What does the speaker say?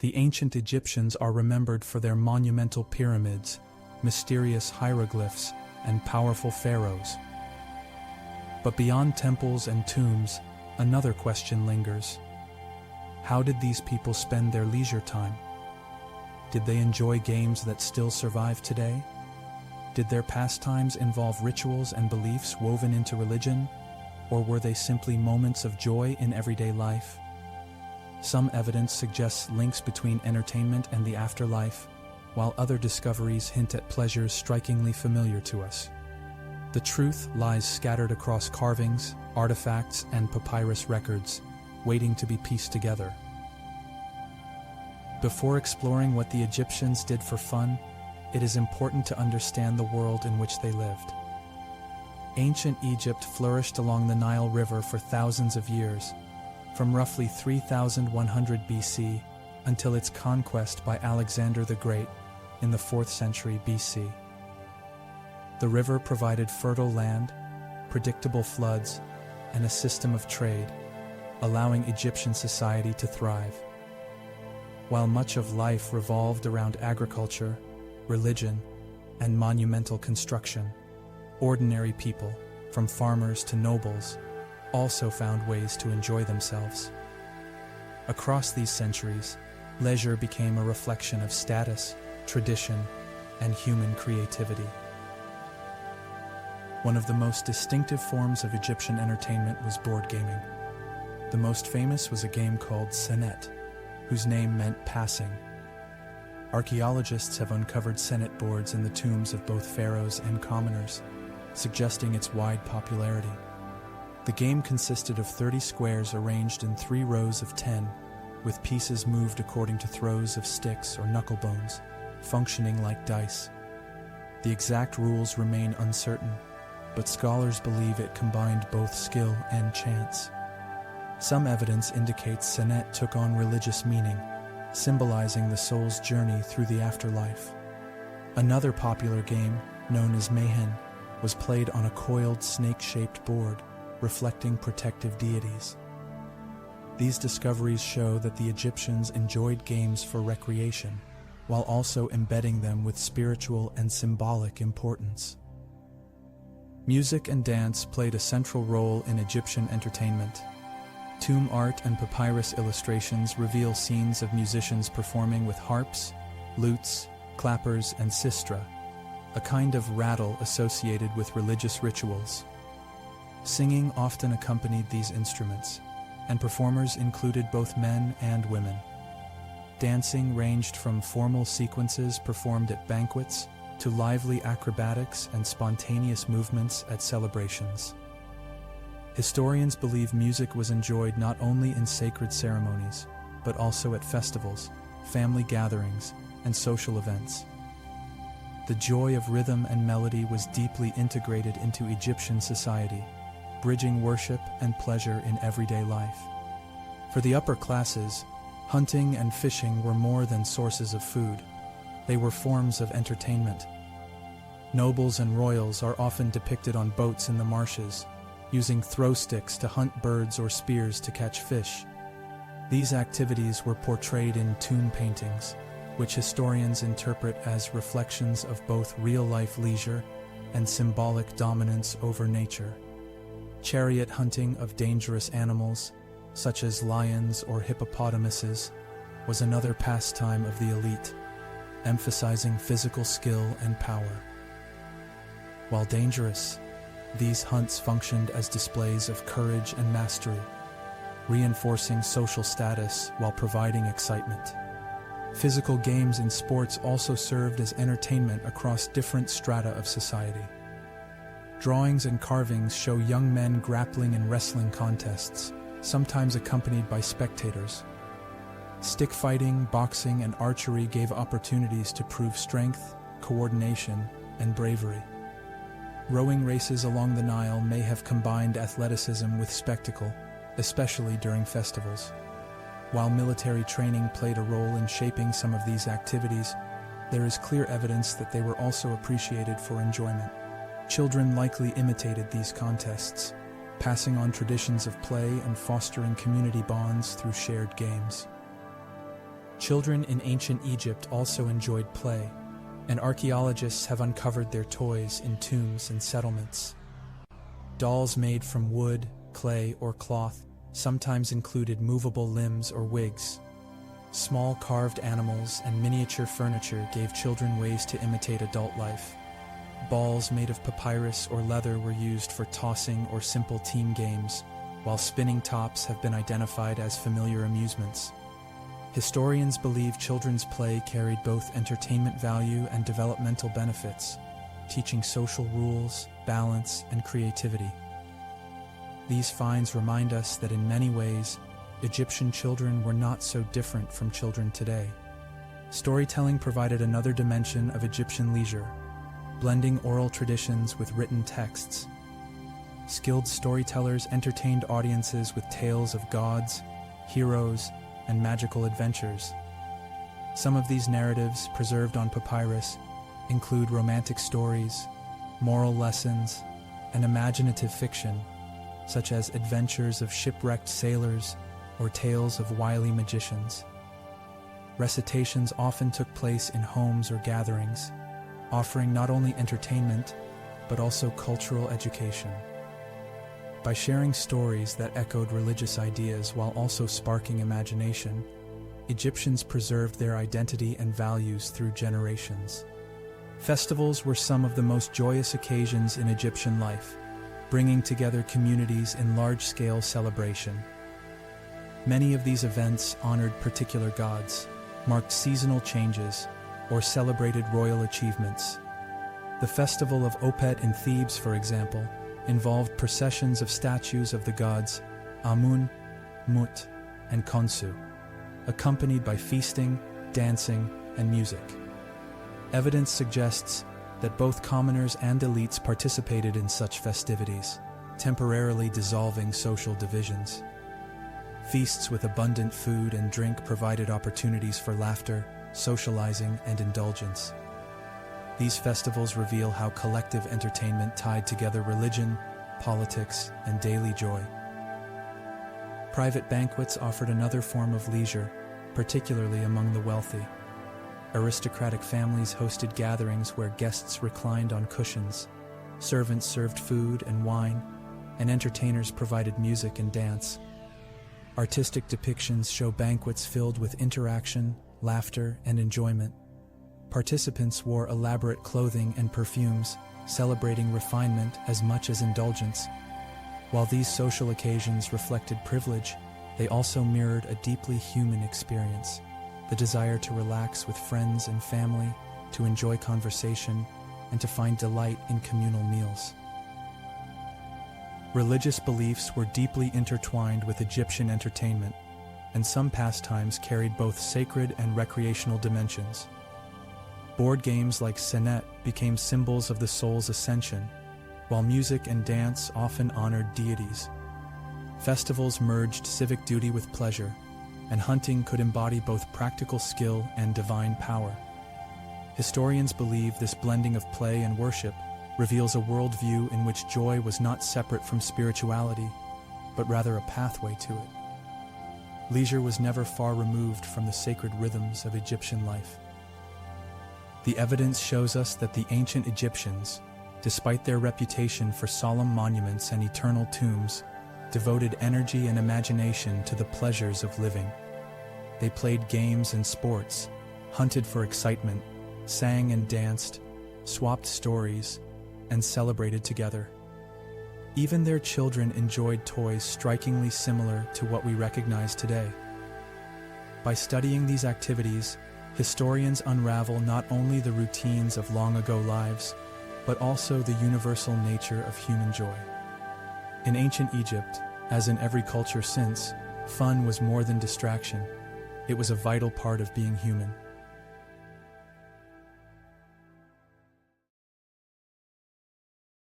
The ancient Egyptians are remembered for their monumental pyramids, mysterious hieroglyphs, and powerful pharaohs. But beyond temples and tombs, another question lingers. How did these people spend their leisure time? Did they enjoy games that still survive today? Did their pastimes involve rituals and beliefs woven into religion, or were they simply moments of joy in everyday life? Some evidence suggests links between entertainment and the afterlife, while other discoveries hint at pleasures strikingly familiar to us. The truth lies scattered across carvings, artifacts, and papyrus records, waiting to be pieced together. Before exploring what the Egyptians did for fun, it is important to understand the world in which they lived. Ancient Egypt flourished along the Nile River for thousands of years, from roughly 3100 BC until its conquest by Alexander the Great in the 4th century BC. The river provided fertile land, predictable floods, and a system of trade, allowing Egyptian society to thrive. While much of life revolved around agriculture, religion, and monumental construction, ordinary people, from farmers to nobles, also found ways to enjoy themselves. Across these centuries, leisure became a reflection of status, tradition, and human creativity. One of the most distinctive forms of Egyptian entertainment was board gaming. The most famous was a game called Senet, whose name meant passing. Archaeologists have uncovered Senet boards in the tombs of both pharaohs and commoners, suggesting its wide popularity. The game consisted of 30 squares arranged in 3 rows of 10, with pieces moved according to throws of sticks or knuckle bones, functioning like dice. The exact rules remain uncertain, but scholars believe it combined both skill and chance. Some evidence indicates Senet took on religious meaning, symbolizing the soul's journey through the afterlife. Another popular game, known as Mehen, was played on a coiled snake-shaped board, reflecting protective deities. These discoveries show that the Egyptians enjoyed games for recreation, while also embedding them with spiritual and symbolic importance. Music and dance played a central role in Egyptian entertainment. Tomb art and papyrus illustrations reveal scenes of musicians performing with harps, lutes, clappers, and sistra, a kind of rattle associated with religious rituals. Singing often accompanied these instruments, and performers included both men and women. Dancing ranged from formal sequences performed at banquets to lively acrobatics and spontaneous movements at celebrations. Historians believe music was enjoyed not only in sacred ceremonies, but also at festivals, family gatherings, and social events. The joy of rhythm and melody was deeply integrated into Egyptian society, bridging worship and pleasure in everyday life. For the upper classes, hunting and fishing were more than sources of food. They were forms of entertainment. Nobles and royals are often depicted on boats in the marshes, using throw sticks to hunt birds or spears to catch fish. These activities were portrayed in tomb paintings, which historians interpret as reflections of both real-life leisure and symbolic dominance over nature. Chariot hunting of dangerous animals, such as lions or hippopotamuses, was another pastime of the elite, emphasizing physical skill and power. While dangerous, these hunts functioned as displays of courage and mastery, reinforcing social status while providing excitement. Physical games and sports also served as entertainment across different strata of society. Drawings and carvings show young men grappling in wrestling contests, sometimes accompanied by spectators. Stick fighting, boxing, and archery gave opportunities to prove strength, coordination, and bravery. Rowing races along the Nile may have combined athleticism with spectacle, especially during festivals. While military training played a role in shaping some of these activities, there is clear evidence that they were also appreciated for enjoyment. Children likely imitated these contests, passing on traditions of play and fostering community bonds through shared games. Children in ancient Egypt also enjoyed play, and archaeologists have uncovered their toys in tombs and settlements. Dolls made from wood, clay, or cloth sometimes included movable limbs or wigs. Small carved animals and miniature furniture gave children ways to imitate adult life. Balls made of papyrus or leather were used for tossing or simple team games, while spinning tops have been identified as familiar amusements. Historians believe children's play carried both entertainment value and developmental benefits, teaching social rules, balance, and creativity. These finds remind us that in many ways, Egyptian children were not so different from children today. Storytelling provided another dimension of Egyptian leisure, blending oral traditions with written texts. Skilled storytellers entertained audiences with tales of gods, heroes, and magical adventures. Some of these narratives, preserved on papyrus, include romantic stories, moral lessons, and imaginative fiction, such as adventures of shipwrecked sailors or tales of wily magicians. Recitations often took place in homes or gatherings, offering not only entertainment, but also cultural education. By sharing stories that echoed religious ideas while also sparking imagination, Egyptians preserved their identity and values through generations. Festivals were some of the most joyous occasions in Egyptian life, bringing together communities in large-scale celebration. Many of these events honored particular gods, marked seasonal changes, or celebrated royal achievements. The festival of Opet in Thebes, for example, involved processions of statues of the gods Amun, Mut, and Khonsu, accompanied by feasting, dancing, and music. Evidence suggests that both commoners and elites participated in such festivities, temporarily dissolving social divisions. Feasts with abundant food and drink provided opportunities for laughter, socializing, and indulgence. These festivals reveal how collective entertainment tied together religion, politics, and daily joy. Private banquets offered another form of leisure, particularly among the wealthy. Aristocratic families hosted gatherings where guests reclined on cushions, servants served food and wine, and entertainers provided music and dance. Artistic depictions show banquets filled with interaction, laughter, and enjoyment. Participants wore elaborate clothing and perfumes, celebrating refinement as much as indulgence. While these social occasions reflected privilege, they also mirrored a deeply human experience, the desire to relax with friends and family, to enjoy conversation, and to find delight in communal meals. Religious beliefs were deeply intertwined with Egyptian entertainment, and some pastimes carried both sacred and recreational dimensions. Board games like Senet became symbols of the soul's ascension, while music and dance often honored deities. Festivals merged civic duty with pleasure, and hunting could embody both practical skill and divine power. Historians believe this blending of play and worship reveals a worldview in which joy was not separate from spirituality, but rather a pathway to it. Leisure was never far removed from the sacred rhythms of Egyptian life. The evidence shows us that the ancient Egyptians, despite their reputation for solemn monuments and eternal tombs, devoted energy and imagination to the pleasures of living. They played games and sports, hunted for excitement, sang and danced, swapped stories, and celebrated together. Even their children enjoyed toys strikingly similar to what we recognize today. By studying these activities, historians unravel not only the routines of long-ago lives, but also the universal nature of human joy. In ancient Egypt, as in every culture since, fun was more than distraction. It was a vital part of being human.